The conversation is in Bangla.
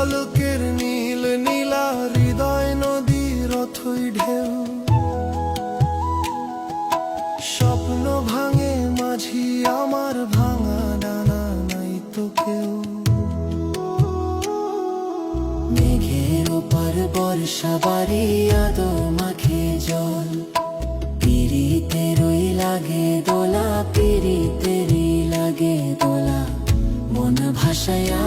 পলকের নীল নীলা হৃদয় নদীর অথই ঢেউ। স্বপ্ন ভাঙে মাঝি আমার ভাঙা ডানা, নাই তো কেউ। মেঘের ওপার বর্ষা বাড়ি আদো মাখে জল, পিরিতেরই লাগে দোলা, পিরিতেরই লাগে দোলা। মন ভাসায়া